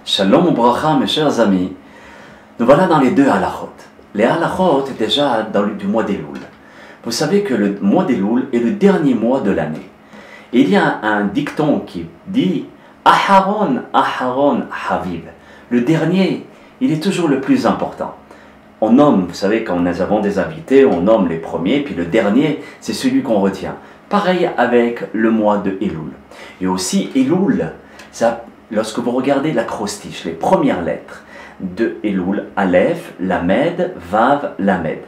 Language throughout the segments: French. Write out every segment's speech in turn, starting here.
Shalom ou bracha, mes chers amis. Nous voilà dans les deux halachot. Les halachot est déjà du mois d'Elul. Vous savez que le mois d'Elul est le dernier mois de l'année. Et il y a un dicton qui dit Aharon, Aharon, Haviv. Le dernier, il est toujours le plus important. On nomme, vous savez, quand nous avons des invités, on nomme les premiers, puis le dernier, c'est celui qu'on retient. Pareil avec le mois de Elul. Et aussi Elul, ça. Lorsque vous regardez l'acrostiche, les premières lettres de Elul, Aleph, Lamed, Vav, Lamed,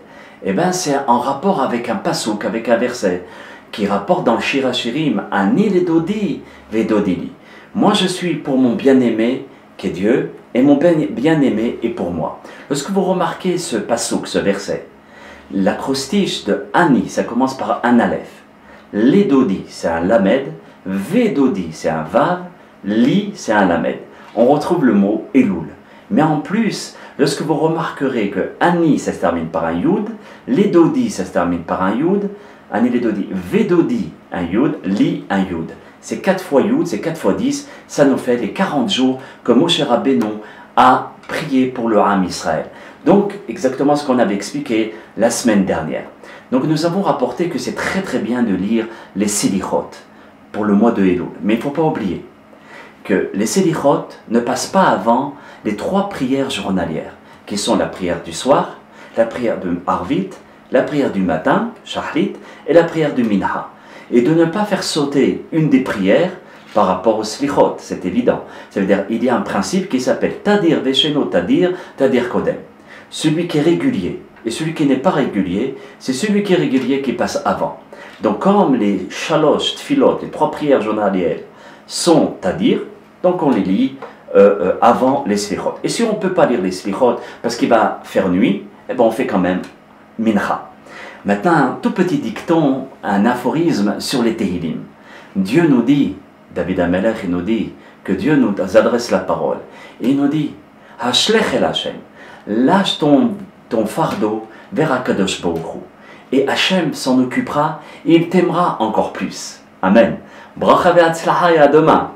eh bien c'est en rapport avec un pasouk, avec un verset qui rapporte dans le Shir HaShirim, Ani ledodi vedodili. Moi je suis pour mon bien-aimé qui est Dieu, et mon bien-aimé est pour moi. Lorsque vous remarquez ce pasouk, ce verset, l'acrostiche de Ani, ça commence par un Aleph, ledodi c'est un Lamed, vedodi c'est un Vav, Li, c'est un lamed. On retrouve le mot Elul. Mais en plus, lorsque vous remarquerez que Ani, ça se termine par un Yud, Ledodi, ça se termine par un Yud, Ani Ledodi, Vedodi, un Yud, Li, un Yud. C'est 4 fois Yud, c'est 4 fois 10, ça nous fait les 40 jours que Moshe Rabbeinu a prié pour le Ham Israël. Donc, exactement ce qu'on avait expliqué la semaine dernière. Donc, nous avons rapporté que c'est très bien de lire les Selichot pour le mois de Elul. Mais il ne faut pas oublier que les Selichot ne passent pas avant les 3 prières journalières, qui sont la prière du soir, la prière de Arvit, la prière du matin, Shahrit, et la prière du Minha. Et de ne pas faire sauter une des prières par rapport aux Selichot, c'est évident. Ça veut dire qu'il y a un principe qui s'appelle Tadir Vesheno Tadir, Tadir Kodem. Celui qui est régulier et celui qui n'est pas régulier, c'est celui qui est régulier qui passe avant. Donc comme les Shalosh, Tfilot, les 3 prières journalières, sont Tadir, donc on les lit avant les Slichot. Et si on ne peut pas lire les Slichot parce qu'il va faire nuit, eh ben on fait quand même Mincha. Maintenant, un tout petit dicton, un aphorisme sur les Tehillim. Dieu nous dit, David HaMelech, il nous dit que Dieu nous adresse la parole. Et il nous dit, Hashlech el Hashem, lâche ton fardeau vers Akadosh Baruch Hu. Et Hashem s'en occupera et il t'aimera encore plus. Amen. Bracha ve'atzlacha et à demain.